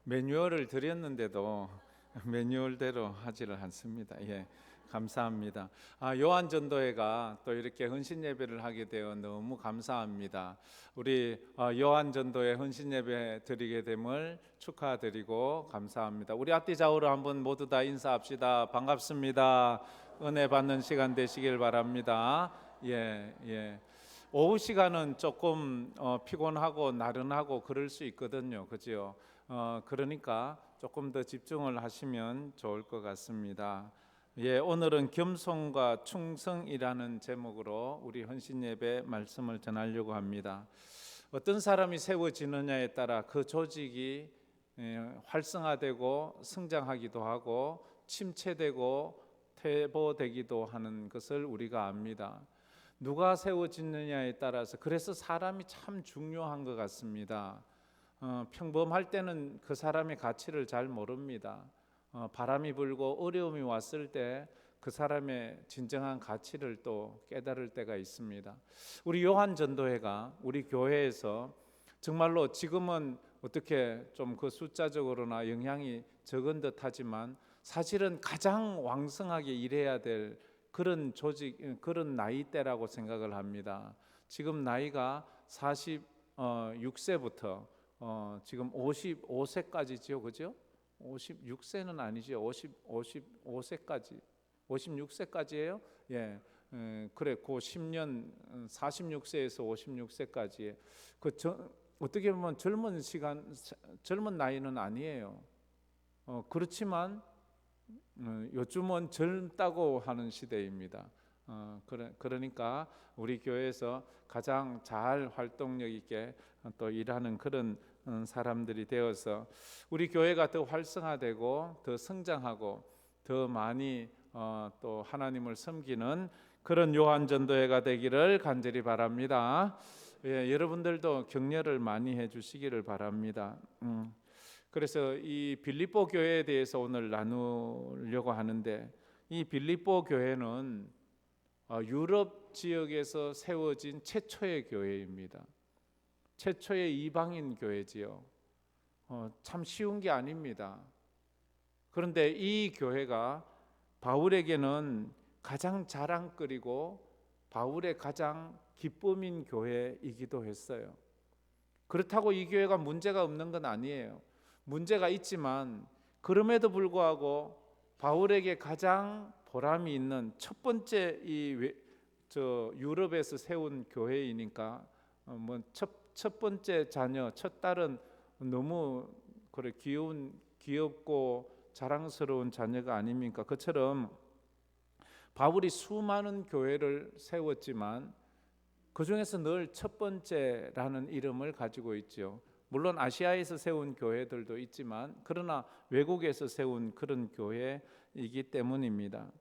매뉴얼을 드렸는데도 매뉴얼대로 하지를 않습니다. 예, 감사합니다. 요한 전도회가 또 이렇게 헌신 예배를 하게 되어 너무 감사합니다. 우리 요한 전도회 헌신 예배 드리게 됨을 축하드리고 감사합니다. 우리 앞뒤 좌우로 한번 모두 다 인사합시다. 반갑습니다. 은혜 받는 시간 되시길 바랍니다. 예. 오후 시간은 조금 피곤하고 나른하고 그럴 수 있거든요. 그죠? 그러니까 조금 더 집중을 하시면 좋을 것 같습니다. 예, 오늘은 겸손과 충성이라는 제목으로 우리 헌신 예배 말씀을 전하려고 합니다. 어떤 사람이 세워지느냐에 따라 그 조직이 활성화되고 성장하기도 하고 침체되고 퇴보되기도 하는 것을 우리가 압니다. 누가 세워지느냐에 따라서 그래서 사람이 참 중요한 것 같습니다. 평범할 때는 그 사람의 가치를 잘 모릅니다. 바람이 불고 어려움이 왔을 때 그 사람의 진정한 가치를 또 깨달을 때가 있습니다. 우리 요한 전도회가 우리 교회에서 정말로 지금은 어떻게 좀 그 숫자적으로나 영향이 적은 듯하지만 사실은 가장 왕성하게 일해야 될 그런 조직, 그런 나이대라고 생각을 합니다. 지금 나이가 46세부터 지금 55세까지죠, 그죠? 56세는 아니죠. 55세까지, 56세까지예요. 예, 그래, 그 10년 46세에서 56세까지 어떻게 보면 젊은 나이는 아니에요. 그렇지만 요즘은 젊다고 하는 시대입니다. 그러니까 우리 교회에서 가장 잘 활동력 있게 또 일하는 그런 사람들이 되어서 우리 교회가 더 활성화되고 더 성장하고 더 많이 또 하나님을 섬기는 그런 요한 전도회가 되기를 간절히 바랍니다. 예, 여러분들도 격려를 많이 해주시기를 바랍니다. 그래서 이 빌립보 교회에 대해서 오늘 나누려고 하는데, 이 빌립보 교회는 유럽 지역에서 세워진 최초의 교회입니다. 최초의 이방인 교회지요. 참 쉬운 게 아닙니다. 그런데 이 교회가 바울에게는 가장 자랑거리고 바울의 가장 기쁨인 교회이기도 했어요. 그렇다고 이 교회가 문제가 없는 건 아니에요. 문제가 있지만 그럼에도 불구하고 바울에게 가장 보람이 있는 첫 번째 유럽에서 세운 교회이니까 첫 번째 자녀, 첫 딸은 너무 귀엽고 자랑스러운 자녀가 아닙니까? 그처럼 바울이 수많은 교회를 세웠지만 그 중에서 늘 첫 번째라는 이름을 가지고 있죠. 물론 아시아에서 세운 교회들도 있지만 그러나 외국에서 세운 그런 교회이기 때문입니다.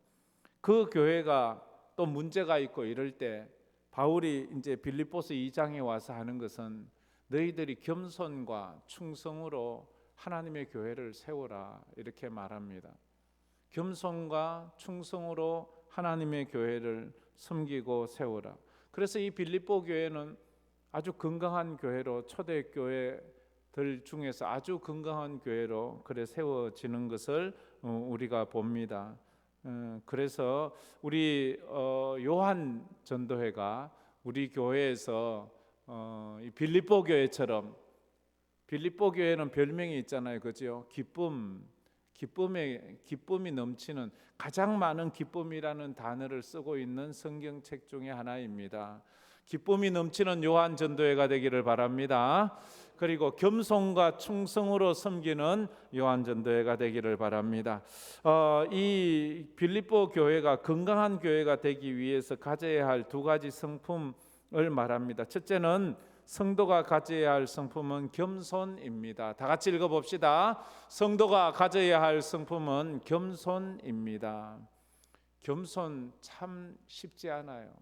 그 교회가 또 문제가 있고 이럴 때 바울이 이제 빌립보서 2장에 와서 하는 것은 너희들이 겸손과 충성으로 하나님의 교회를 세워라 이렇게 말합니다. 겸손과 충성으로 하나님의 교회를 섬기고 세워라. 그래서 이 빌립보 교회는 아주 건강한 교회로 초대교회들 중에서 아주 건강한 교회로 그래 세워지는 것을 우리가 봅니다. 그래서 우리 요한 전도회가 우리 교회에서 이 빌립보 교회처럼 빌립보 교회는 별명이 있잖아요, 그죠? 기쁨이 넘치는 가장 많은 기쁨이라는 단어를 쓰고 있는 성경책 중에 하나입니다. 기쁨이 넘치는 요한 전도회가 되기를 바랍니다. 그리고 겸손과 충성으로 섬기는 요한 전도회가 되기를 바랍니다. 이 빌립보 교회가 건강한 교회가 되기 위해서 가져야 할 두 가지 성품을 말합니다. 첫째는 성도가 가져야 할 성품은 겸손입니다. 다 같이 읽어봅시다. 성도가 가져야 할 성품은 겸손입니다. 겸손 참 쉽지 않아요.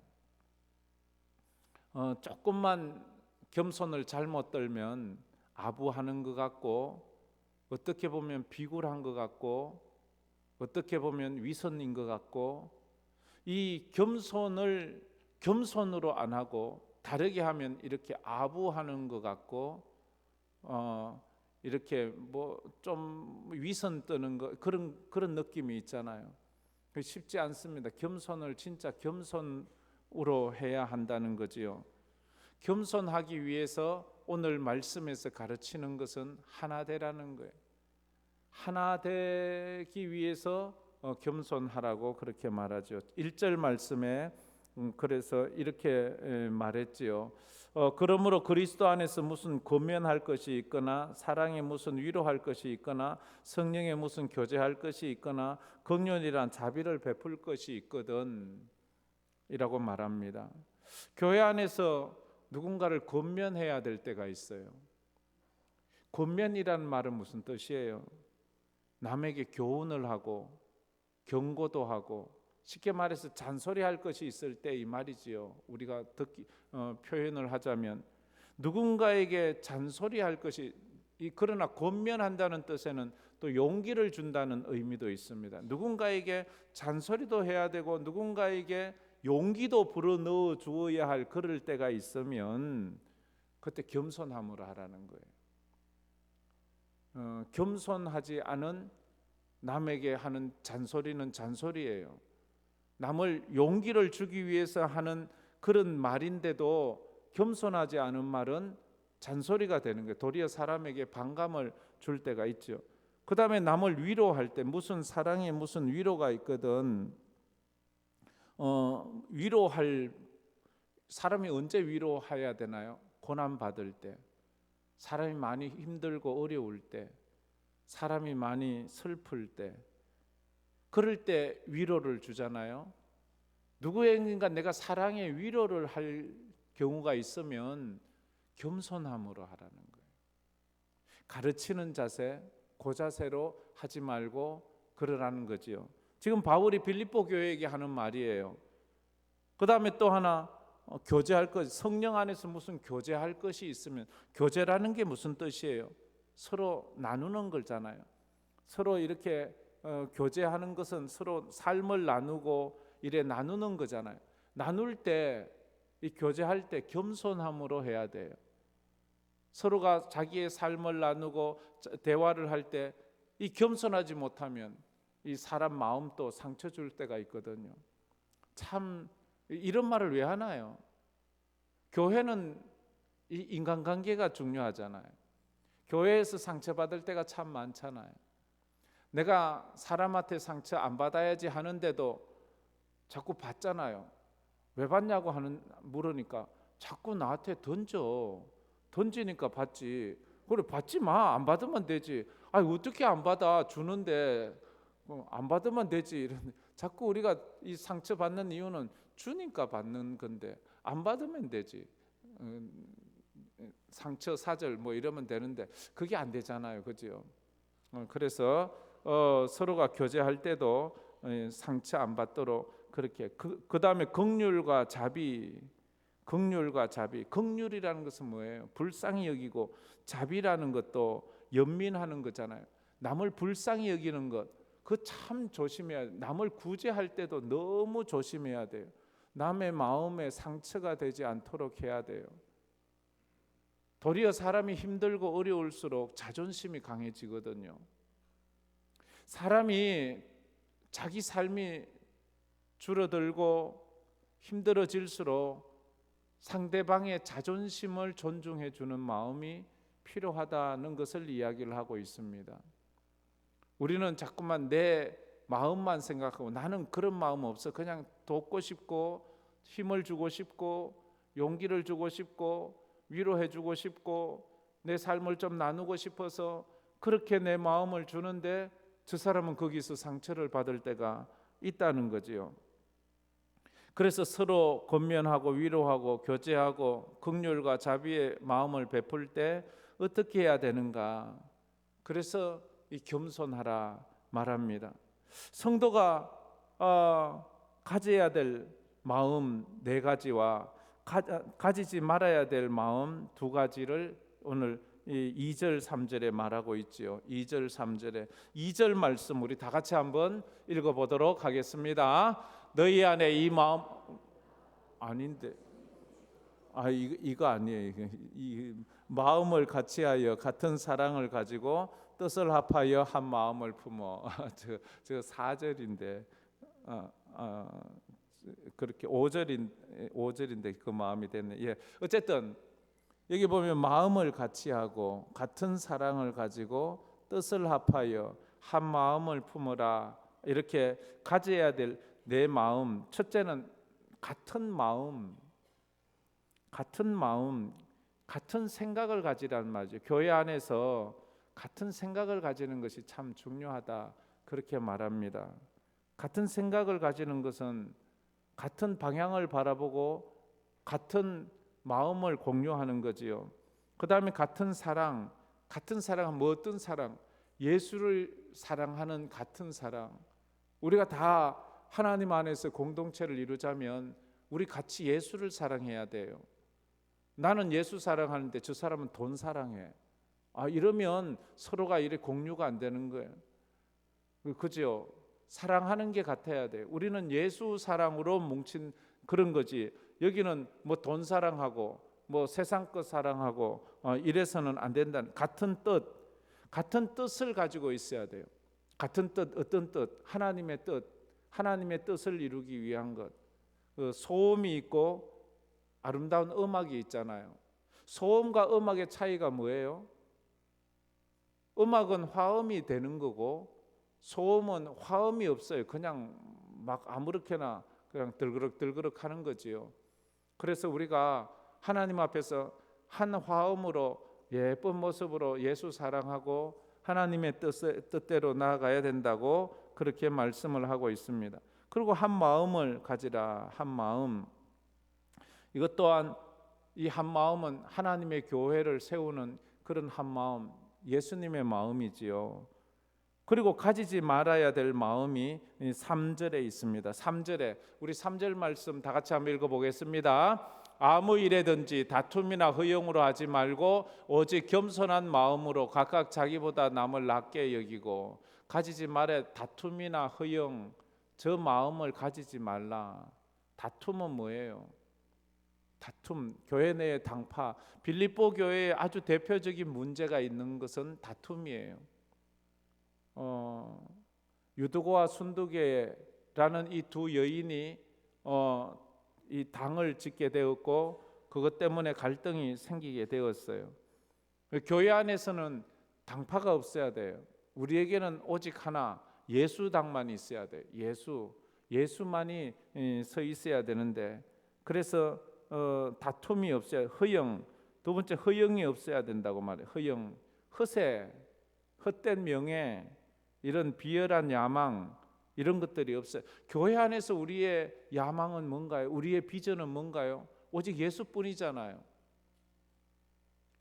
조금만 겸손을 잘못 떨면 아부하는 것 같고, 어떻게 보면 비굴한 것 같고, 어떻게 보면 위선인 것 같고, 이 겸손을 겸손으로 안 하고 다르게 하면 이렇게 아부하는 것 같고, 이렇게 뭐 좀 위선 뜨는 거 그런 느낌이 있잖아요. 쉽지 않습니다. 겸손을 진짜 겸손으로 해야 한다는 거지요. 겸손하기 위해서 오늘 말씀에서 가르치는 것은 하나 되라는 거예요. 하나 되기 위해서 겸손하라고 그렇게 말하죠. 1절 말씀에 그래서 이렇게 말했지요. 그러므로 그리스도 안에서 무슨 권면할 것이 있거나 사랑에 무슨 위로할 것이 있거나 성령에 무슨 교제할 것이 있거나 긍휼이란 자비를 베풀 것이 있거든 이라고 말합니다. 교회 안에서 누군가를 권면해야 될 때가 있어요. 권면이란 말은 무슨 뜻이에요? 남에게 교훈을 하고 경고도 하고 쉽게 말해서 잔소리할 것이 있을 때 이 말이지요. 우리가 표현을 하자면 누군가에게 잔소리할 것이 그러나 권면한다는 뜻에는 또 용기를 준다는 의미도 있습니다. 누군가에게 잔소리도 해야 되고 누군가에게 용기도 불어넣어 주어야 할 그럴 때가 있으면 그때 겸손함으로 하라는 거예요. 겸손하지 않은 남에게 하는 잔소리는 잔소리예요. 남을 용기를 주기 위해서 하는 그런 말인데도 겸손하지 않은 말은 잔소리가 되는 거예요. 도리어 사람에게 반감을 줄 때가 있죠. 그 다음에 남을 위로할 때 무슨 사랑에 무슨 위로가 있거든. 위로할 사람이 언제 위로해야 되나요? 고난 받을 때, 사람이 많이 힘들고 어려울 때, 사람이 많이 슬플 때, 그럴 때 위로를 주잖아요. 누구에게인가 내가 사랑의 위로를 할 경우가 있으면 겸손함으로 하라는 거예요. 가르치는 자세, 그 자세로 하지 말고 그러라는 거지요. 지금 바울이 빌립보 교회에게 하는 말이에요. 그 다음에 또 하나 교제할 것, 성령 안에서 무슨 교제할 것이 있으면, 교제라는 게 무슨 뜻이에요? 서로 나누는 거잖아요. 서로 이렇게 교제하는 것은 서로 삶을 나누고 이래 나누는 거잖아요. 나눌 때, 이 교제할 때 겸손함으로 해야 돼요. 서로가 자기의 삶을 나누고 대화를 할 때 이 겸손하지 못하면 이 사람 마음도 상처 줄 때가 있거든요. 참 이런 말을 왜 하나요? 교회는 이 인간관계가 중요하잖아요. 교회에서 상처받을 때가 참 많잖아요. 내가 사람한테 상처 안 받아야지 하는데도 자꾸 받잖아요. 왜 받냐고 물으니까 자꾸 나한테 던지니까 받지. 그래 받지 마. 안 받으면 되지. 어떻게 안 받아? 주는데 안 받으면 되지. 자꾸 우리가 이 상처 받는 이유는 주니까 받는 건데 안 받으면 되지. 상처 사절 뭐 이러면 되는데 그게 안 되잖아요. 그죠? 그래서 서로가 교제할 때도 상처 안 받도록 그렇게 그다음에 긍휼과 자비. 긍휼이라는 것은 뭐예요? 불쌍히 여기고, 자비라는 것도 연민하는 거잖아요. 남을 불쌍히 여기는 것, 그 참 조심해야 돼요. 남을 구제할 때도 너무 조심해야 돼요. 남의 마음에 상처가 되지 않도록 해야 돼요. 도리어 사람이 힘들고 어려울수록 자존심이 강해지거든요. 사람이 자기 삶이 줄어들고 힘들어질수록 상대방의 자존심을 존중해 주는 마음이 필요하다는 것을 이야기를 하고 있습니다. 우리는 자꾸만 내 마음만 생각하고 나는 그런 마음 없어. 그냥 돕고 싶고 힘을 주고 싶고 용기를 주고 싶고 위로해 주고 싶고 내 삶을 좀 나누고 싶어서 그렇게 내 마음을 주는데 저 사람은 거기서 상처를 받을 때가 있다는 거지요. 그래서 서로 권면하고 위로하고 교제하고 긍휼과 자비의 마음을 베풀 때 어떻게 해야 되는가? 그래서 이 겸손하라 말합니다. 성도가 가져야 될 마음 4가지와 가지지 말아야 될 마음 2가지를 오늘 2절 3절에 말하고 있지요. 2절 3절에 2절 말씀 우리 다 같이 한번 읽어보도록 하겠습니다. 너희 안에 이 마음 아닌데 이거 아니에요. 마음을 같이하여 같은 사랑을 가지고 뜻을 합하여 한 마음을 품어. 저 4절인데 그렇게 5절인데 그 마음이 됐네. 예, 어쨌든 여기 보면 마음을 같이하고 같은 사랑을 가지고 뜻을 합하여 한 마음을 품어라. 이렇게 가져야 될 내 마음. 첫째는 같은 마음, 같은 생각을 가지라는 말이죠. 교회 안에서 같은 생각을 가지는 것이 참 중요하다. 그렇게 말합니다. 같은 생각을 가지는 것은 같은 방향을 바라보고 같은 마음을 공유하는 거지요. 그 다음에 같은 사랑은 뭐 어떤 사랑? 예수를 사랑하는 같은 사랑. 우리가 다 하나님 안에서 공동체를 이루자면 우리 같이 예수를 사랑해야 돼요. 나는 예수 사랑하는데 저 사람은 돈 사랑해. 이러면 서로가 이래 공유가 안 되는 거예요. 그죠? 사랑하는 게 같아야 돼요. 우리는 예수 사랑으로 뭉친 그런 거지. 여기는 뭐 돈 사랑하고 뭐 세상 것 사랑하고 이래서는 안 된다는, 같은 뜻을 가지고 있어야 돼요. 같은 뜻, 어떤 뜻? 하나님의 뜻을 이루기 위한 것. 소음이 있고 아름다운 음악이 있잖아요. 소음과 음악의 차이가 뭐예요? 음악은 화음이 되는 거고 소음은 화음이 없어요. 그냥 막 아무렇게나 그냥 들그럭 하는 거지요. 그래서 우리가 하나님 앞에서 한 화음으로 예쁜 모습으로 예수 사랑하고 하나님의 뜻대로 나아가야 된다고 그렇게 말씀을 하고 있습니다. 그리고 한 마음을 가지라. 한 마음. 이것 또한 이 한 마음은 하나님의 교회를 세우는 그런 한 마음, 예수님의 마음이지요. 그리고 가지지 말아야 될 마음이 3절에 있습니다. 3절에 우리 3절 말씀 다 같이 한번 읽어보겠습니다. 아무 일에든지 다툼이나 허용으로 하지 말고 오직 겸손한 마음으로 각각 자기보다 남을 낮게 여기고. 가지지 말아야 다툼이나 허용, 저 마음을 가지지 말라. 다툼은 뭐예요? 다툼, 교회 내의 당파. 빌립보 교회에 아주 대표적인 문제가 있는 것은 다툼이에요. 유두고와 순두계라는 이 두 여인이 이 당을 짓게 되었고 그것 때문에 갈등이 생기게 되었어요. 교회 안에서는 당파가 없어야 돼요. 우리에게는 오직 하나, 예수당만 있어야 돼요. 예수만이 서 있어야 되는데, 그래서 다툼이 없어야, 허영, 두 번째 허영이 없어야 된다고 말해요. 허영, 허세, 헛된 명예, 이런 비열한 야망, 이런 것들이 없어요. 교회 안에서 우리의 야망은 뭔가요? 우리의 비전은 뭔가요? 오직 예수뿐이잖아요.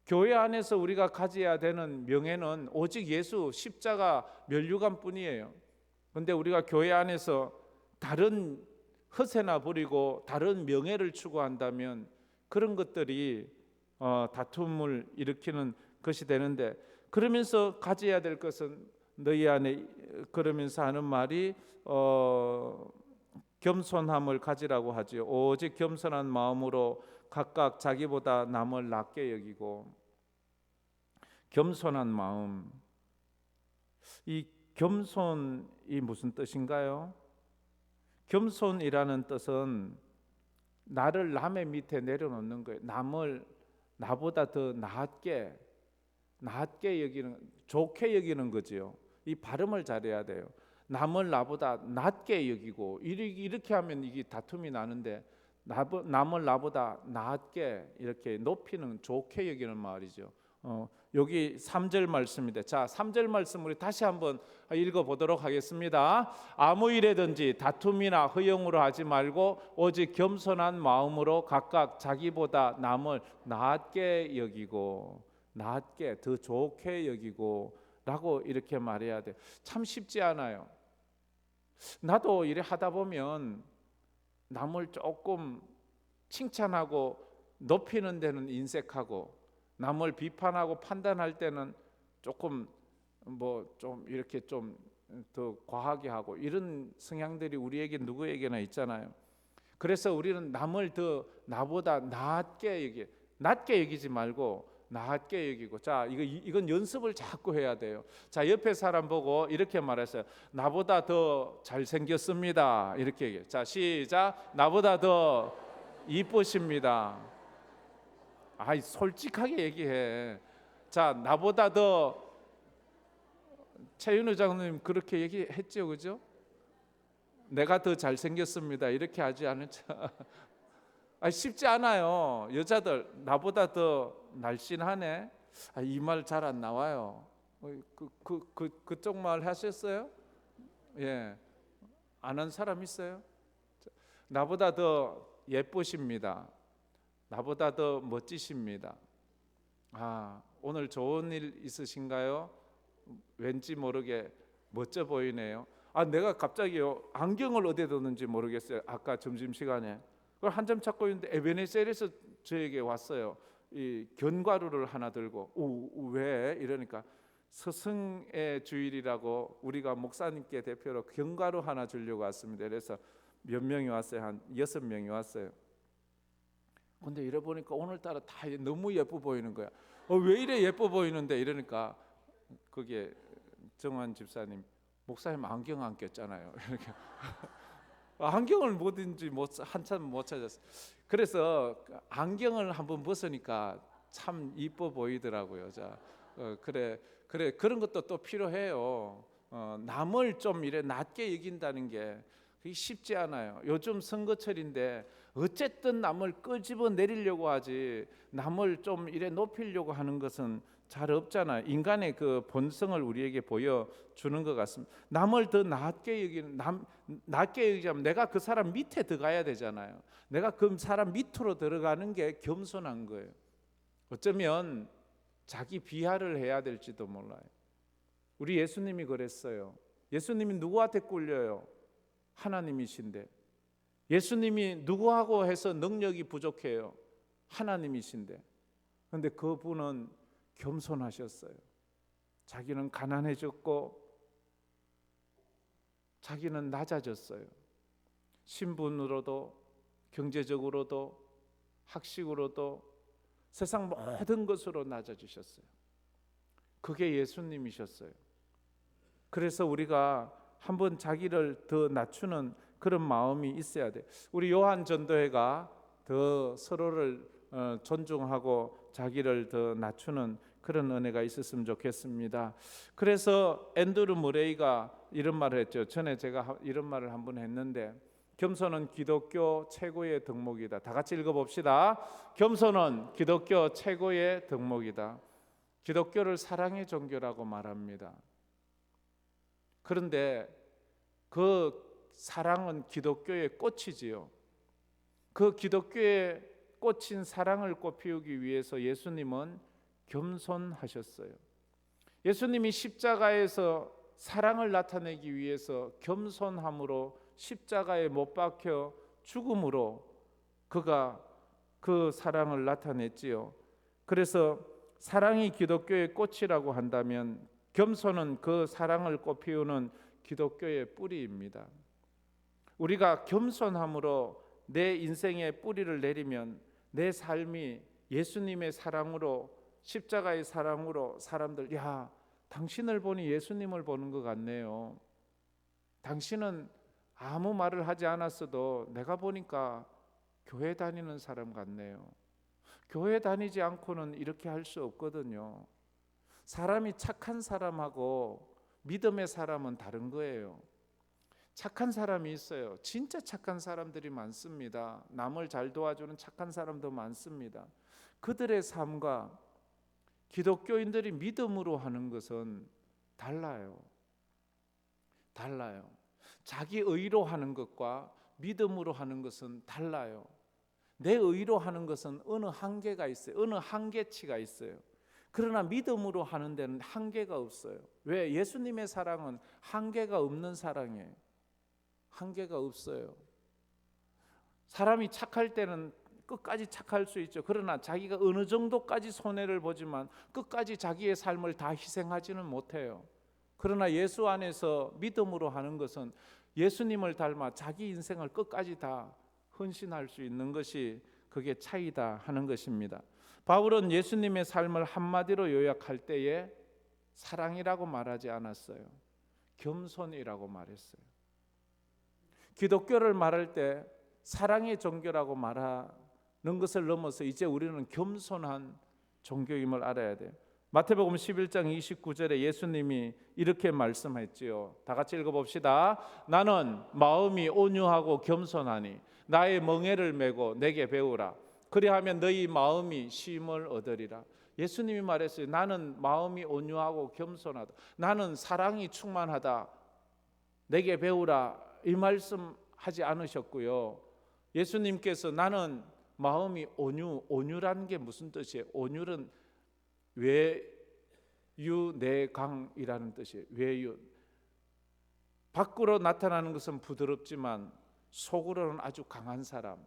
교회 안에서 우리가 가져야 되는 명예는 오직 예수, 십자가, 면류관뿐이에요. 그런데 우리가 교회 안에서 다른 허세나 부리고 다른 명예를 추구한다면 그런 것들이 다툼을 일으키는 것이 되는데, 그러면서 가져야 될 것은 너희 안에, 그러면서 하는 말이 겸손함을 가지라고 하죠. 오직 겸손한 마음으로 각각 자기보다 남을 낮게 여기고. 겸손한 마음. 이 겸손이 무슨 뜻인가요? 겸손이라는 뜻은 나를 남의 밑에 내려놓는 거예요. 남을 나보다 더 낮게 여기는, 좋게 여기는 거지요. 이 발음을 잘해야 돼요. 남을 나보다 낮게 여기고, 이렇게 하면 이게 다툼이 나는데, 남을 나보다 낮게 이렇게 높이는, 좋게 여기는 말이죠. 여기 3절 말씀입니다. 자, 3절 말씀 우리 다시 한번 읽어보도록 하겠습니다. 아무 일에든지 다툼이나 허용으로 하지 말고 오직 겸손한 마음으로 각각 자기보다 남을 낮게 여기고, 낮게, 더 좋게 여기고 라고 이렇게 말해야 돼. 참 쉽지 않아요. 나도 이래 하다 보면 남을 조금 칭찬하고 높이는 데는 인색하고, 남을 비판하고 판단할 때는 조금 좀 이렇게 좀 더 과하게 하고, 이런 성향들이 우리에게 누구에게나 있잖아요. 그래서 우리는 남을 더 나보다 낮게 여기지 말고 낮게 여기고. 자, 이건 연습을 자꾸 해야 돼요. 자, 옆에 사람 보고 이렇게 말했어요. 나보다 더 잘생겼습니다. 이렇게 얘기해요. 자, 시작. 나보다 더 이쁘십니다. 아이, 솔직하게 얘기해. 자, 나보다 더, 최윤우 장로님 그렇게 얘기했죠, 그죠? 내가 더 잘생겼습니다. 이렇게 하지 않을까? 쉽지 않아요. 여자들 나보다 더 날씬하네. 이 말 잘 안 나와요. 그쪽 말 하셨어요? 예, 아는 사람 있어요? 나보다 더 예쁘십니다. 나보다 더 멋지십니다. 오늘 좋은 일 있으신가요? 왠지 모르게 멋져 보이네요. 내가 갑자기 안경을 어디에 뒀는지 모르겠어요. 아까 점심시간에 그걸 한참 찾고 있는데 에베네셀에서 저에게 왔어요. 이 견과류를 하나 들고. 왜? 이러니까 스승의 주일이라고 우리가 목사님께 대표로 견과류 하나 주려고 왔습니다. 그래서 몇 명이 왔어요? 한 6명이 왔어요. 근데 이래 보니까 오늘따라 다 너무 예뻐 보이는 거야. 왜 이래 예뻐 보이는데? 이러니까 거기에 정환 집사님, 목사님 안경 안 꼈잖아요. 이렇게 안경을 뭐든지 한참 못 찾았어요. 그래서 안경을 한번 벗으니까 참 이뻐 보이더라고요. 자, 그래 그런 것도 또 필요해요. 남을 좀 이래 낮게 여긴다는 게 그게 쉽지 않아요. 요즘 선거철인데 어쨌든 남을 끄집어 내리려고 하지, 남을 좀 이래 높이려고 하는 것은 잘 없잖아요. 인간의 그 본성을 우리에게 보여주는 것 같습니다. 남을 더 낮게 여기는, 낮게 여기자면 내가 그 사람 밑에 들어가야 되잖아요. 내가 그 사람 밑으로 들어가는 게 겸손한 거예요. 어쩌면 자기 비하를 해야 될지도 몰라요. 우리 예수님이 그랬어요. 예수님이 누구한테 꿀려요? 하나님이신데. 예수님이 누구하고 해서 능력이 부족해요? 하나님이신데. 그런데 그분은 겸손하셨어요. 자기는 가난해졌고 자기는 낮아졌어요. 신분으로도 경제적으로도 학식으로도 세상 모든 것으로 낮아지셨어요. 그게 예수님이셨어요. 그래서 우리가 한번 자기를 더 낮추는 그런 마음이 있어야 돼. 우리 요한 전도회가 더 서로를 존중하고 자기를 더 낮추는 그런 은혜가 있었으면 좋겠습니다. 그래서 앤드루 머레이가 이런 말을 했죠. 전에 제가 이런 말을 한번 했는데, 겸손은 기독교 최고의 덕목이다. 다 같이 읽어봅시다. 겸손은 기독교 최고의 덕목이다. 기독교를 사랑의 종교라고 말합니다. 그런데 그 사랑은 기독교의 꽃이지요. 그 기독교의 꽃인 사랑을 꽃피우기 위해서 예수님은 겸손하셨어요. 예수님이 십자가에서 사랑을 나타내기 위해서 겸손함으로 십자가에 못 박혀 죽음으로 그가 그 사랑을 나타냈지요. 그래서 사랑이 기독교의 꽃이라고 한다면 겸손은 그 사랑을 꽃피우는 기독교의 뿌리입니다. 우리가 겸손함으로 내 인생의 뿌리를 내리면 내 삶이 예수님의 사랑으로, 십자가의 사랑으로 사람들, 야, 당신을 보니 예수님을 보는 것 같네요. 당신은 아무 말을 하지 않았어도 내가 보니까 교회 다니는 사람 같네요. 교회 다니지 않고는 이렇게 할 수 없거든요. 사람이 착한 사람하고 믿음의 사람은 다른 거예요. 착한 사람이 있어요. 진짜 착한 사람들이 많습니다. 남을 잘 도와주는 착한 사람도 많습니다. 그들의 삶과 기독교인들이 믿음으로 하는 것은 달라요. 자기 의로 하는 것과 믿음으로 하는 것은 달라요. 내 의로 하는 것은 어느 한계가 있어요. 어느 한계치가 있어요. 그러나 믿음으로 하는 데는 한계가 없어요. 왜? 예수님의 사랑은 한계가 없는 사랑이에요. 한계가 없어요. 사람이 착할 때는 끝까지 착할 수 있죠. 그러나 자기가 어느 정도까지 손해를 보지만 끝까지 자기의 삶을 다 희생하지는 못해요. 그러나 예수 안에서 믿음으로 하는 것은 예수님을 닮아 자기 인생을 끝까지 다 헌신할 수 있는 것이 그게 차이다 하는 것입니다. 바울은 예수님의 삶을 한마디로 요약할 때에 사랑이라고 말하지 않았어요. 겸손이라고 말했어요. 기독교를 말할 때 사랑의 종교라고 말하는 것을 넘어서 이제 우리는 겸손한 종교임을 알아야 돼요. 마태복음 11장 29절에 예수님이 이렇게 말씀했지요. 다 같이 읽어봅시다. 나는 마음이 온유하고 겸손하니 나의 멍에를 메고 내게 배우라. 그리하면 너희 마음이 쉼을 얻으리라. 예수님이 말했어요. 나는 마음이 온유하고 겸손하다. 나는 사랑이 충만하다. 내게 배우라. 이 말씀 하지 않으셨고요. 예수님께서 나는 마음이 온유라는 게 무슨 뜻이에요? 온유는 외유내강이라는 뜻이에요. 외유. 밖으로 나타나는 것은 부드럽지만 속으로는 아주 강한 사람.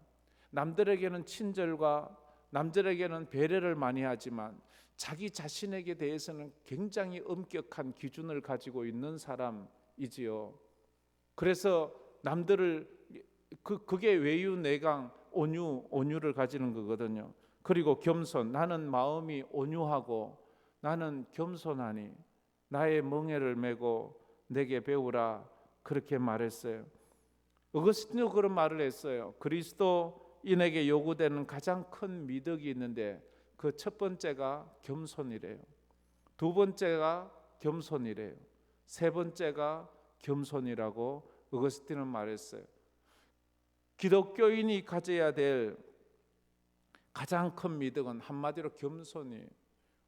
남들에게는 친절과 남들에게는 배려를 많이 하지만 자기 자신에게 대해서는 굉장히 엄격한 기준을 가지고 있는 사람이지요. 그래서 남들을 그게 외유내강 온유를 가지는 거거든요. 그리고 겸손. 나는 마음이 온유하고 나는 겸손하니 나의 멍에를 메고 내게 배우라. 그렇게 말했어요. 어거스틴도 그런 말을 했어요. 그리스도인에게 요구되는 가장 큰 미덕이 있는데 그 첫 번째가 겸손이래요. 두 번째가 겸손이래요. 세 번째가 겸손이라고 어거스틴은 말했어요. 기독교인이 가져야 될 가장 큰 미덕은 한마디로 겸손이에요.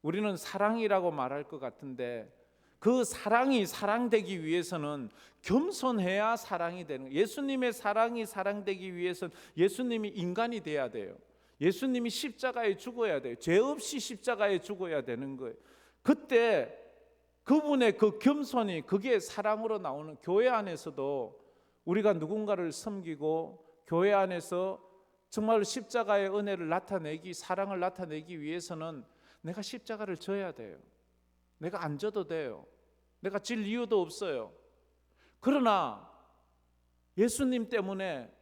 우리는 사랑이라고 말할 것 같은데 그 사랑이 사랑되기 위해서는 겸손해야 사랑이 되는 거예요. 예수님의 사랑이 사랑되기 위해서는 예수님이 인간이 돼야 돼요. 예수님이 십자가에 죽어야 돼요. 죄 없이 십자가에 죽어야 되는 거예요. 그때 그분의 그 겸손이 그게 사랑으로 나오는. 교회 안에서도 우리가 누군가를 섬기고 교회 안에서 정말 십자가의 은혜를 나타내기, 사랑을 나타내기 위해서는 내가 십자가를 져야 돼요. 내가 안 져도 돼요. 내가 질 이유도 없어요. 그러나 예수님 때문에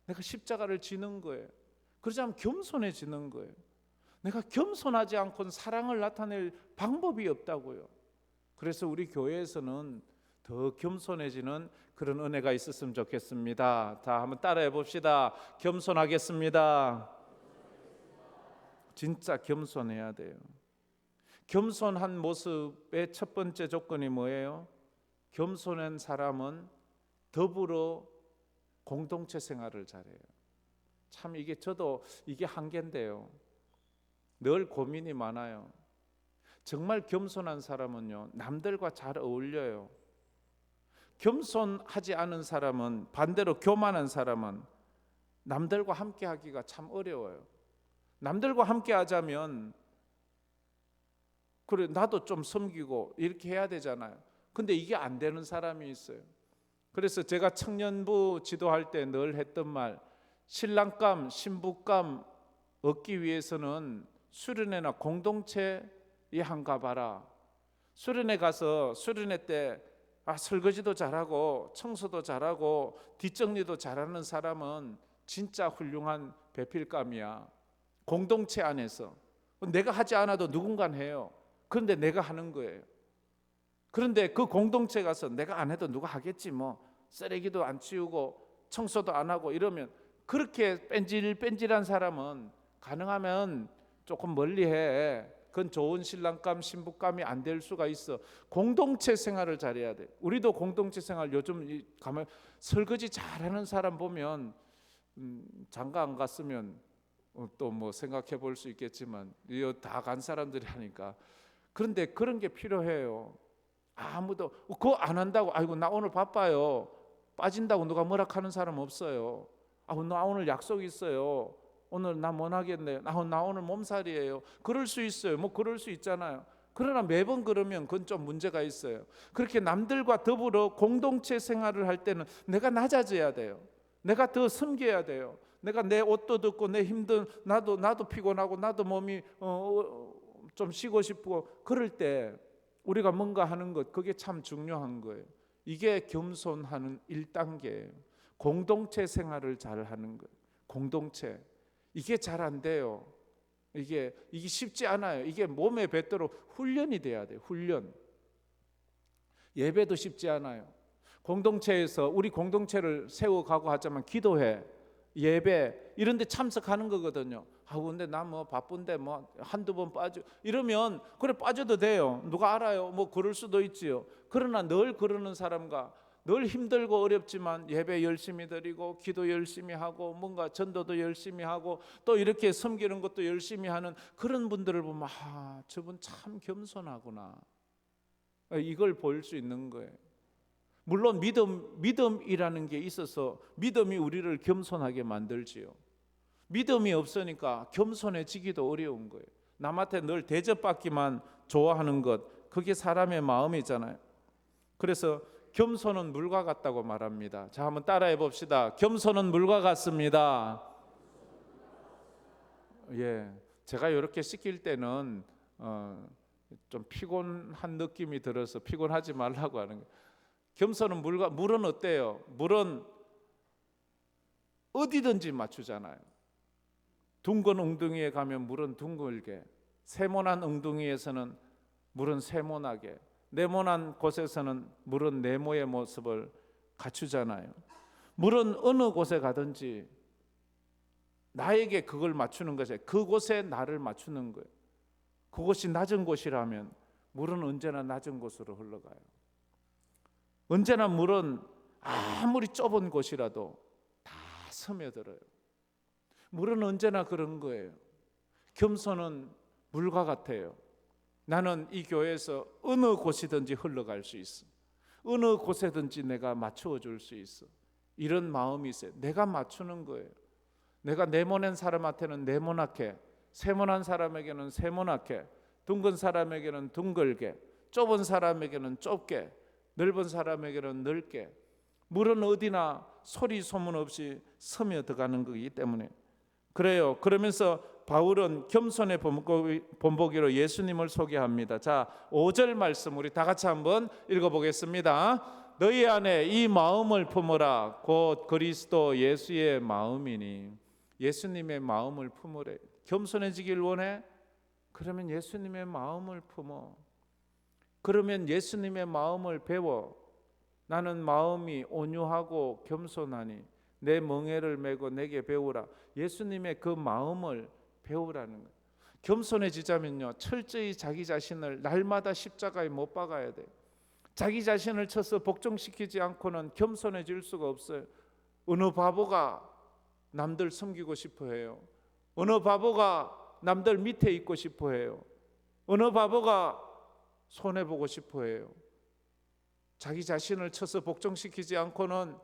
내가 십자가를 지는 거예요. 그러지 않으면 겸손해지는 거예요. 내가 겸손하지 않고는 사랑을 나타낼 방법이 없다고요. 그래서 우리 교회에서는 더 겸손해지는 그런 은혜가 있었으면 좋겠습니다. 다 한번 따라해 봅시다. 겸손하겠습니다. 진짜 겸손해야 돼요. 겸손한 모습의 첫 번째 조건이 뭐예요? 겸손한 사람은 더불어 공동체 생활을 잘해요. 참 저도 이게 한계인데요. 늘 고민이 많아요. 정말 겸손한 사람은요, 남들과 잘 어울려요. 겸손하지 않은 사람은, 반대로 교만한 사람은 남들과 함께 하기가 참 어려워요. 남들과 함께 하자면 그래 나도 좀 섬기고 이렇게 해야 되잖아요. 근데 이게 안 되는 사람이 있어요. 그래서 제가 청년부 지도할 때 늘 했던 말, 신랑감, 신부감 얻기 위해서는 수련회나 공동체에 한가 봐라. 수련회 가서 수련회 때 설거지도 잘하고 청소도 잘하고 뒷정리도 잘하는 사람은 진짜 훌륭한 배필감이야. 공동체 안에서 내가 하지 않아도 누군가는 해요. 그런데 내가 하는 거예요. 그런데 그 공동체 가서 내가 안 해도 누가 하겠지 뭐, 쓰레기도 안 치우고 청소도 안 하고 이러면, 그렇게 뺀질뺀질한 사람은 가능하면 조금 멀리 해. 그건 좋은 신랑감, 신부감이 안 될 수가 있어. 공동체 생활을 잘해야 돼. 우리도 공동체 생활 요즘 가면 설거지 잘하는 사람 보면 장가 안 갔으면 또 뭐 생각해 볼 수 있겠지만 이거 다 간 사람들이 하니까. 그런데 그런 게 필요해요. 아무도 그거 안 한다고 아이고 나 오늘 바빠요 빠진다고 누가 뭐라 하는 사람 없어요. 나 오늘 약속 있어요. 오늘 나 못 하겠네요. 나 오늘 몸살이에요. 그럴 수 있어요. 뭐 그럴 수 있잖아요. 그러나 매번 그러면 그건 좀 문제가 있어요. 그렇게 남들과 더불어 공동체 생활을 할 때는 내가 낮아져야 돼요. 내가 더 섬겨야 돼요. 내가 내 옷도 덥고 내 힘든 나도 피곤하고 나도 몸이 좀 쉬고 싶고 그럴 때 우리가 뭔가 하는 것, 그게 참 중요한 거예요. 이게 겸손하는 1단계예요. 공동체 생활을 잘 하는 거예요. 공동체. 이게 잘 안 돼요. 이게 쉽지 않아요. 이게 몸에 뱉도록 훈련이 돼야 돼요. 훈련. 예배도 쉽지 않아요. 공동체에서 우리 공동체를 세워가고 하자면 기도회, 예배 이런 데 참석하는 거거든요. 근데 나 뭐 바쁜데 뭐 한두 번 빠져 이러면 그래 빠져도 돼요. 누가 알아요? 뭐 그럴 수도 있지요. 그러나 늘 그러는 사람과 늘 힘들고 어렵지만 예배 열심히 드리고 기도 열심히 하고 뭔가 전도도 열심히 하고 또 이렇게 섬기는 것도 열심히 하는 그런 분들을 보면 저분 참 겸손하구나. 이걸 볼 수 있는 거예요. 물론 믿음이라는 게 있어서 믿음이 우리를 겸손하게 만들지요. 믿음이 없으니까 겸손해지기도 어려운 거예요. 남한테 늘 대접받기만 좋아하는 것, 그게 사람의 마음이잖아요. 그래서 겸손은 물과 같다고 말합니다. 자, 한번 따라해 봅시다. 겸손은 물과 같습니다. 예, 제가 이렇게 시킬 때는 좀 피곤한 느낌이 들어서 피곤하지 말라고 하는 거예요. 겸손은 물은 어때요? 물은 어디든지 맞추잖아요. 둥근 웅덩이에 가면 물은 둥글게, 세모난 웅덩이에서는 물은 세모나게, 네모난 곳에서는 물은 네모의 모습을 갖추잖아요. 물은 어느 곳에 가든지 나에게 그걸 맞추는 것이에요. 그곳에 나를 맞추는 거예요. 그곳이 낮은 곳이라면 물은 언제나 낮은 곳으로 흘러가요. 언제나 물은 아무리 좁은 곳이라도 다 스며들어요. 물은 언제나 그런 거예요. 겸손은 물과 같아요. 나는 이 교회에서 어느 곳이든지 흘러갈 수 있어. 어느 곳에든지 내가 맞추어 줄 수 있어. 이런 마음이 있어요. 내가 맞추는 거예요. 내가 네모난 사람한테는 네모나게, 세모난 사람에게는 세모나게, 둥근 사람에게는 둥글게, 좁은 사람에게는 좁게, 넓은 사람에게는 넓게. 물은 어디나 소리 소문 없이 스며들어가는 거기 때문에 그래요. 그러면서 바울은 겸손의 본보기로 예수님을 소개합니다. 자, 5절 말씀 우리 다 같이 한번 읽어보겠습니다. 너희 안에 이 마음을 품으라. 곧 그리스도 예수의 마음이니. 예수님의 마음을 품으래. 겸손해지길 원해? 그러면 예수님의 마음을 품어. 그러면 예수님의 마음을 배워. 나는 마음이 온유하고 겸손하니 내 멍에를 메고 내게 배우라. 예수님의 그 마음을 배우라는 거예요. 겸손해지자면요, 철저히 자기 자신을 날마다 십자가에 못 박아야 돼요. 자기 자신을 쳐서 복종시키지 않고는 겸손해질 수가 없어요. 어느 바보가 남들 섬기고 싶어 해요? 어느 바보가 남들 밑에 있고 싶어 해요? 어느 바보가 손해보고 싶어 해요? 자기 자신을 쳐서 복종시키지 않고는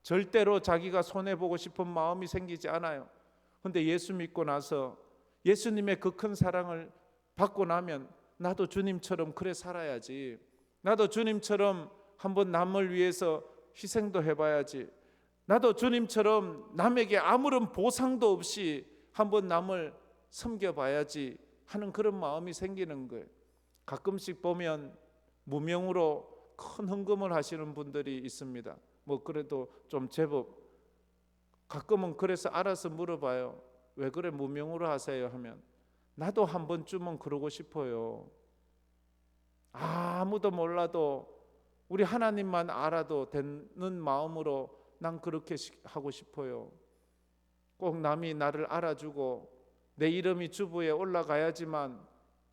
절대로 자기가 손해보고 싶은 마음이 생기지 않아요. 그런데 예수 믿고 나서 예수님의 그 큰 사랑을 받고 나면 나도 주님처럼 그래 살아야지. 나도 주님처럼 한번 남을 위해서 희생도 해봐야지. 나도 주님처럼 남에게 아무런 보상도 없이 한번 남을 섬겨봐야지 하는 그런 마음이 생기는 거예요. 가끔씩 보면 무명으로 큰 헌금을 하시는 분들이 있습니다. 뭐 그래도 좀 제법 가끔은 그래서 알아서 물어봐요. 왜 그래 무명으로 하세요? 하면 나도 한 번쯤은 그러고 싶어요. 아무도 몰라도 우리 하나님만 알아도 되는 마음으로 난 그렇게 하고 싶어요. 꼭 남이 나를 알아주고 내 이름이 주부에 올라가야지만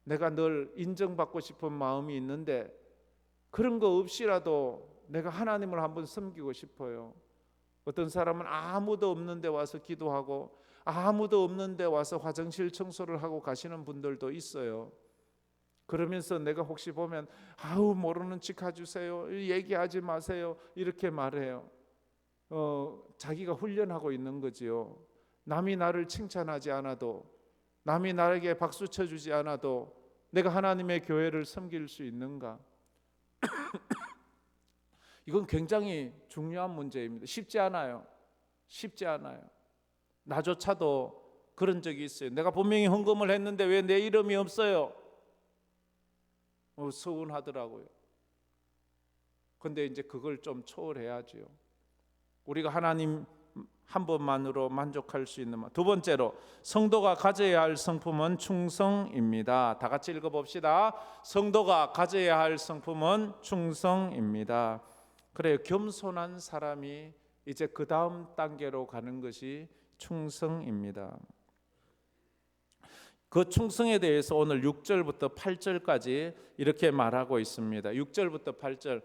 내가 늘 인정받고 싶은 마음이 있는데 그런 거 없이라도 내가 하나님을 한번 섬기고 싶어요. 어떤 사람은 아무도 없는 데 와서 기도하고 아무도 없는 데 와서 화장실 청소를 하고 가시는 분들도 있어요. 그러면서 내가 혹시 보면 모르는 척 해주세요, 얘기하지 마세요 이렇게 말해요. 자기가 훈련하고 있는 거지요. 남이 나를 칭찬하지 않아도, 남이 나에게 박수 쳐주지 않아도 내가 하나님의 교회를 섬길 수 있는가? 이건 굉장히 중요한 문제입니다. 쉽지 않아요. 쉽지 않아요. 나조차도 그런 적이 있어요. 내가 분명히 헌금을 했는데 왜 내 이름이 없어요? 서운하더라고요. 근데 이제 그걸 좀 초월해야죠. 우리가 하나님 한 번만으로 만족할 수 있는 것. 두 번째로 성도가 가져야 할 성품은 충성입니다. 다 같이 읽어봅시다. 성도가 가져야 할 성품은 충성입니다. 그래요. 겸손한 사람이 이제 그 다음 단계로 가는 것이 충성입니다. 그 충성에 대해서 오늘 6절부터 8절까지 이렇게 말하고 있습니다. 6절부터 8절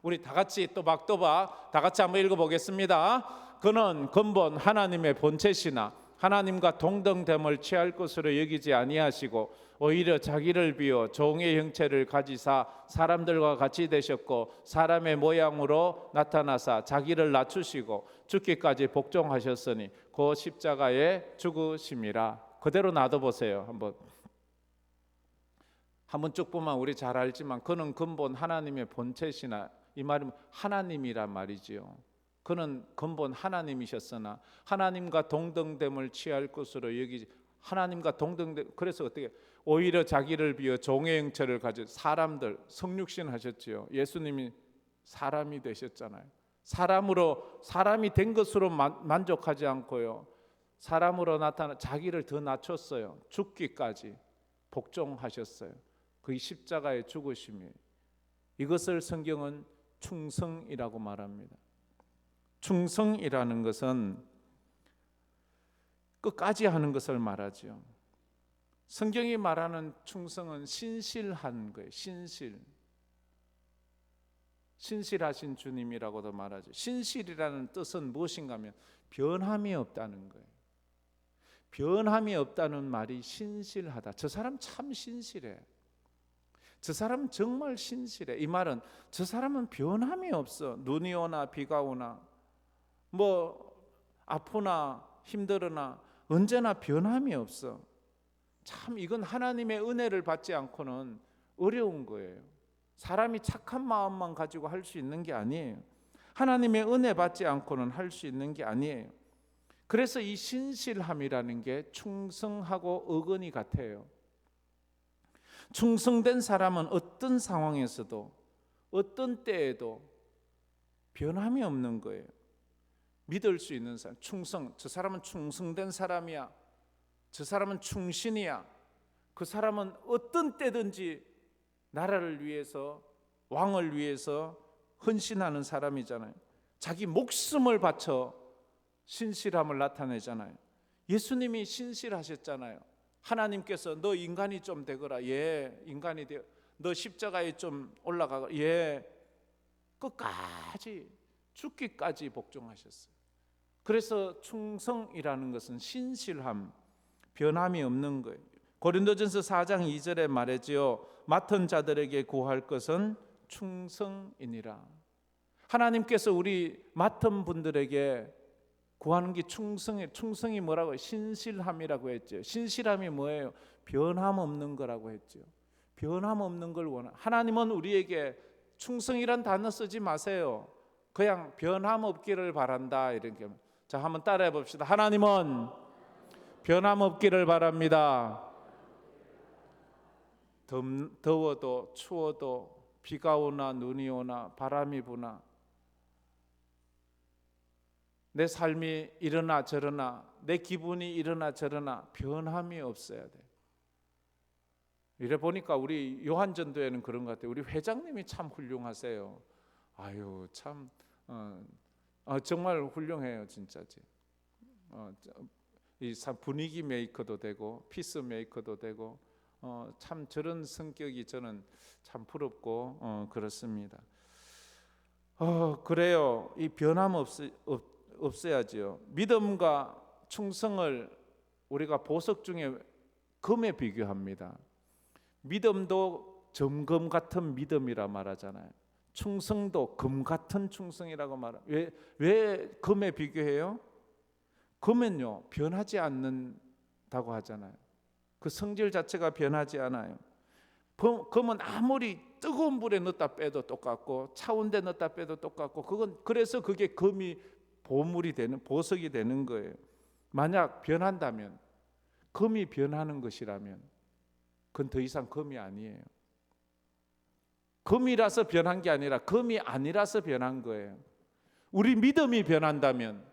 우리 다 같이 또박또박 다 같이 한번 읽어보겠습니다. 그는 근본 하나님의 본체시나 하나님과 동등됨을 취할 것으로 여기지 아니하시고 오히려 자기를 비워 종의 형체를 가지사 사람들과 같이 되셨고 사람의 모양으로 나타나사 자기를 낮추시고 죽기까지 복종하셨으니 그 십자가에 죽으심이라. 그대로 놔둬보세요. 한번 쭉 보면 우리 잘 알지만 그는 근본 하나님의 본체시나, 이 말은 하나님이란 말이지요. 그는 근본 하나님이셨으나 하나님과 동등됨을 취할 것으로 여기지. 하나님과 동등됨. 그래서 어떻게 오히려 자기를 비워 종의 형체를 가져 사람들 성육신 하셨지요. 예수님이 사람이 되셨잖아요. 사람이 된 것으로 만족하지 않고요, 사람으로 나타나 자기를 더 낮췄어요. 죽기까지 복종하셨어요. 그 십자가의 죽으심이, 이것을 성경은 충성이라고 말합니다. 충성이라는 것은 끝까지 하는 것을 말하죠. 성경이 말하는 충성은 신실한 거예요. 신실하신 주님이라고도 말하죠. 신실이라는 뜻은 무엇인가 하면 변함이 없다는 거예요. 변함이 없다는 말이 신실하다. 저 사람 참 신실해. 저 사람은 정말 신실해. 이 말은 저 사람은 변함이 없어. 눈이 오나 비가 오나 뭐 아프나 힘들으나 언제나 변함이 없어. 참 이건 하나님의 은혜를 받지 않고는 어려운 거예요. 사람이 착한 마음만 가지고 할 수 있는 게 아니에요. 하나님의 은혜 받지 않고는 할 수 있는 게 아니에요. 그래서 이 신실함이라는 게 충성하고 어근이 같아요. 충성된 사람은 어떤 상황에서도 어떤 때에도 변함이 없는 거예요. 믿을 수 있는 사람, 저 사람은 충성된 사람이야. 저 사람은 충신이야. 그 사람은 어떤 때든지 나라를 위해서, 왕을 위해서 헌신하는 사람이잖아요. 자기 목숨을 바쳐 신실함을 나타내잖아요. 예수님이 신실하셨잖아요. 하나님께서 너 인간이 좀 되거라. 예, 인간이 되어. 너 십자가에 좀 올라가거라. 예. 끝까지 죽기까지 복종하셨어요. 그래서 충성이라는 것은 신실함, 변함이 없는 거예요. 고린도전서 4장 2절에 말하지요. 맡은 자들에게 구할 것은 충성이니라. 하나님께서 우리 맡은 분들에게 구하는 게 충성이 뭐라고? 신실함이라고 했죠. 신실함이 뭐예요? 변함 없는 거라고 했죠. 변함 없는 걸 하나님은 우리에게 충성이란 단어 쓰지 마세요. 그냥 변함 없기를 바란다 이렇게. 자, 한번 따라해 봅시다. 하나님은 변함 없기를 바랍니다. 더워도 추워도 비가 오나 눈이 오나 바람이 부나 내 삶이 이러나 저러나 내 기분이 이러나 저러나 변함이 없어야 돼. 이래 보니까 우리 요한전도에는 그런 것 같아요. 우리 회장님이 참 훌륭하세요. 아유 참 정말 훌륭해요 진짜지. 이 분위기 메이커도 되고 피스 메이커도 되고 참 저런 성격이 저는 참 부럽고 그렇습니다. 그래요. 이 변함 없어야지요. 믿음과 충성을 우리가 보석 중에 금에 비교합니다. 믿음도 점검 같은 믿음이라 말하잖아요. 충성도 금 같은 충성이라고 말해요. 왜 금에 비교해요? 금은요 변하지 않는다고 하잖아요. 그 성질 자체가 변하지 않아요. 금은 아무리 뜨거운 불에 넣었다 빼도 똑같고 차운 데 넣었다 빼도 똑같고 그래서 그게 금이 보물이 되는, 보석이 되는 거예요. 만약 변한다면, 금이 변하는 것이라면 그건 더 이상 금이 아니에요. 금이라서 변한 게 아니라 금이 아니라서 변한 거예요. 우리 믿음이 변한다면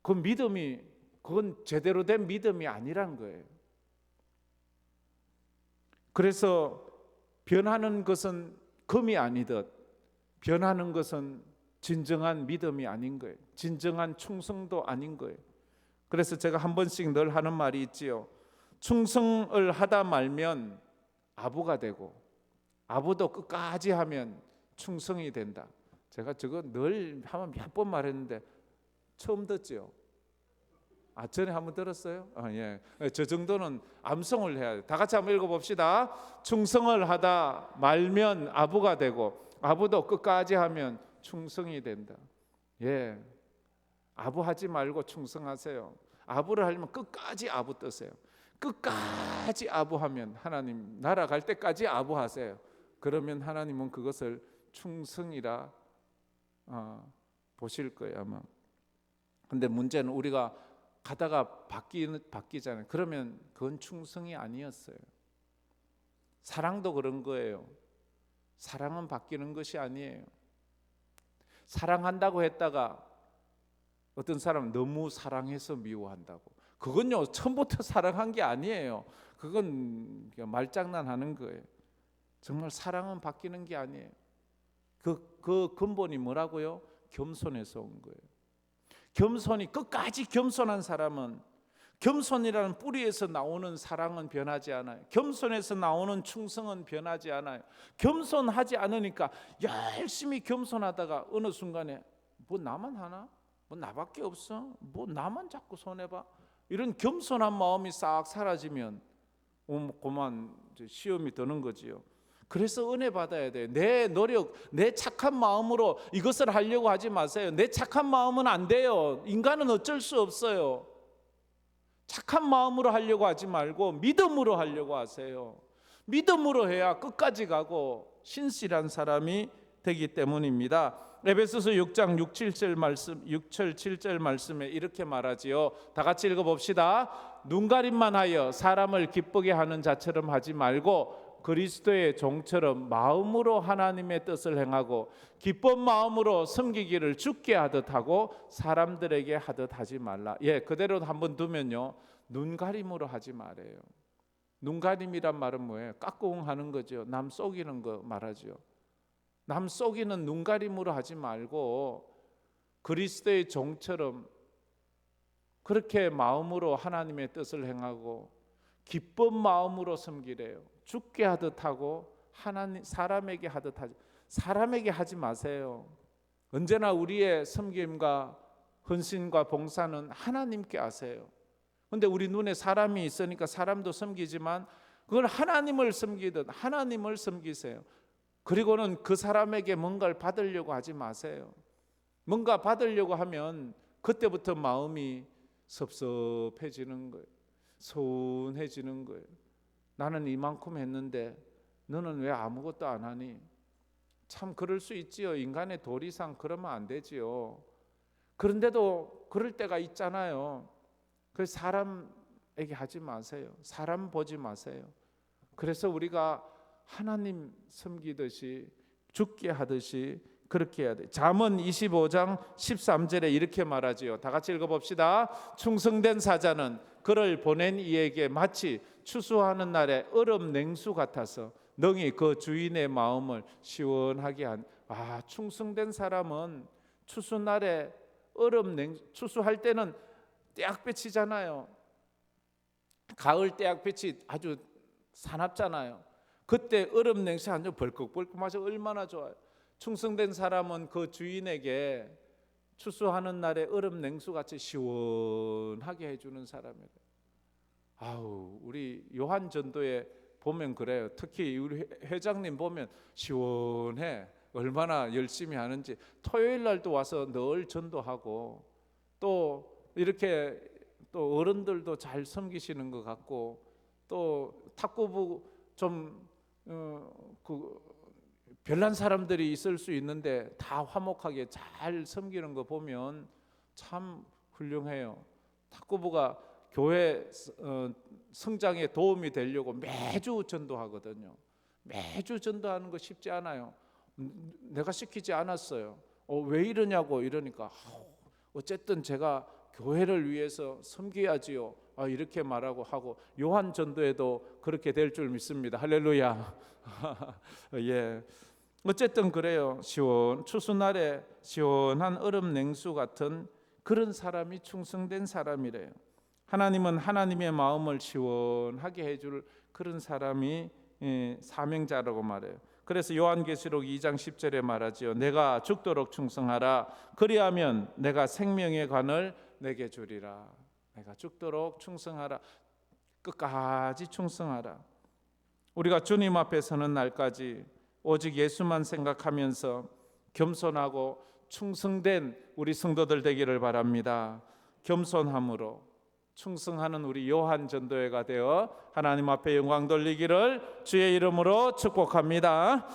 그 믿음이 그건 제대로 된 믿음이 아니란 거예요. 그래서 변하는 것은 금이 아니듯 변하는 것은 진정한 믿음이 아닌 거예요. 진정한 충성도 아닌 거예요. 그래서 제가 한 번씩 늘 하는 말이 있지요. 충성을 하다 말면 아부가 되고 아부도 끝까지 하면 충성이 된다. 제가 저거 늘 한번 몇 번 말했는데 처음 듣죠. 전에 한번 들었어요? 예. 저 정도는 암송을 해야 돼요. 다 같이 한번 읽어봅시다. 충성을 하다 말면 아부가 되고 아부도 끝까지 하면 충성이 된다. 예. 아부하지 말고 충성하세요. 아부를 하려면 끝까지 아부 뜨세요. 끝까지 아부하면 하나님 날아갈 때까지 아부하세요. 그러면 하나님은 그것을 충성이라 보실 거예요 아마. 근데 문제는 우리가 가다가 바뀌잖아요. 그러면 그건 충성이 아니었어요. 사랑도 그런 거예요. 사랑은 바뀌는 것이 아니에요. 사랑한다고 했다가 어떤 사람은 너무 사랑해서 미워한다고. 그건요 처음부터 사랑한 게 아니에요. 그건 말장난하는 거예요. 정말 사랑은 바뀌는 게 아니에요. 그 근본이 뭐라고요? 겸손에서 온 거예요. 겸손이 끝까지 겸손한 사람은 겸손이라는 뿌리에서 나오는 사랑은 변하지 않아요. 겸손에서 나오는 충성은 변하지 않아요. 겸손하지 않으니까 열심히 겸손하다가 어느 순간에 뭐 나만 하나? 뭐 나밖에 없어? 뭐 나만 자꾸 손해봐? 이런 겸손한 마음이 싹 사라지면 그만 시험이 드는 거지요. 그래서 은혜 받아야 돼요. 내 노력, 내 착한 마음으로 이것을 하려고 하지 마세요. 내 착한 마음은 안 돼요. 인간은 어쩔 수 없어요. 착한 마음으로 하려고 하지 말고 믿음으로 하려고 하세요. 믿음으로 해야 끝까지 가고 신실한 사람이 되기 때문입니다. 에베소서 6장 6, 7절 말씀, 6절 7절 말씀에 이렇게 말하지요. 다 같이 읽어봅시다. 눈가림만 하여 사람을 기쁘게 하는 자처럼 하지 말고 그리스도의 종처럼 마음으로 하나님의 뜻을 행하고 기쁜 마음으로 섬기기를 주께 하듯 하고 사람들에게 하듯 하지 말라. 예, 그대로 한번 두면요. 눈가림으로 하지 말아요. 눈가림이란 말은 뭐예요? 깍꿍하는 거죠. 남 속이는 거 말하죠. 남 속이는 눈가림으로 하지 말고 그리스도의 종처럼 그렇게 마음으로 하나님의 뜻을 행하고 기쁜 마음으로 섬기래요. 주께 하듯 하고 하나님 사람에게 하듯 하지. 사람에게 하지 마세요. 언제나 우리의 섬김과 헌신과 봉사는 하나님께 하세요. 근데 우리 눈에 사람이 있으니까 사람도 섬기지만 그걸 하나님을 섬기듯 하나님을 섬기세요. 그리고는 그 사람에게 뭔가를 받으려고 하지 마세요. 뭔가 받으려고 하면 그때부터 마음이 섭섭해지는 거예요. 서운해지는 거예요. 나는 이만큼 했는데 너는 왜 아무것도 안 하니? 참 그럴 수 있지요. 인간의 도리상 그러면 안 되지요. 그런데도 그럴 때가 있잖아요. 그래서 사람에게 하지 마세요. 사람 보지 마세요. 그래서 우리가 하나님 섬기듯이 죽게 하듯이 그렇게 해야 돼요. 잠언 25장 13절에 이렇게 말하지요. 다 같이 읽어봅시다. 충성된 사자는 그를 보낸 이에게 마치 추수하는 날에 얼음 냉수 같아서 능히 그 주인의 마음을 시원하게 한. 충성된 사람은 추수날에 추수할 때는 떼약볕이잖아요. 가을 떼약볕이 아주 사납잖아요. 그때 얼음 냉수 한 점 벌컥벌컥 마셔 얼마나 좋아요. 충성된 사람은 그 주인에게 추수하는 날에 얼음 냉수 같이 시원하게 해주는 사람이래요. 우리 요한 전도에 보면 그래요. 특히 우리 회장님 보면 시원해. 얼마나 열심히 하는지. 토요일 날도 와서 늘 전도하고 또 이렇게 또 어른들도 잘 섬기시는 것 같고 또 탁구부 좀 별난 사람들이 있을 수 있는데 다 화목하게 잘 섬기는 거 보면 참 훌륭해요. 탁구부가 교회 성장에 도움이 되려고 매주 전도하거든요. 매주 전도하는 거 쉽지 않아요. 내가 시키지 않았어요. 왜 이러냐고 이러니까 어쨌든 제가 교회를 위해서 섬겨야지요. 이렇게 말하고 하고 요한 전도에도 그렇게 될 줄 믿습니다. 할렐루야. 예. 어쨌든 그래요. 추수날에 시원한 얼음 냉수 같은 그런 사람이 충성된 사람이래요. 하나님은 하나님의 마음을 시원하게 해줄 그런 사람이 사명자라고 말해요. 그래서 요한계시록 2장 10절에 말하지요. 내가 죽도록 충성하라. 그리하면 내가 생명의 관을 내게 주리라. 내가 죽도록 충성하라. 끝까지 충성하라. 우리가 주님 앞에 서는 날까지 오직 예수만 생각하면서 겸손하고 충성된 우리 성도들 되기를 바랍니다. 겸손함으로 충성하는 우리 요한 전도회가 되어 하나님 앞에 영광 돌리기를 주의 이름으로 축복합니다.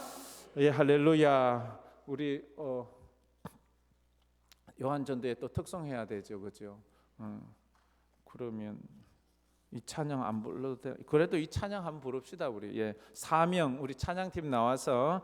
예, 할렐루야. 우리 요한 전도회 또 특송해야 되죠, 그죠? 그러면 이 찬양 안 불러도 돼. 그래도 이 찬양 한번 부릅시다 우리. 예, 사명 우리 찬양팀 나와서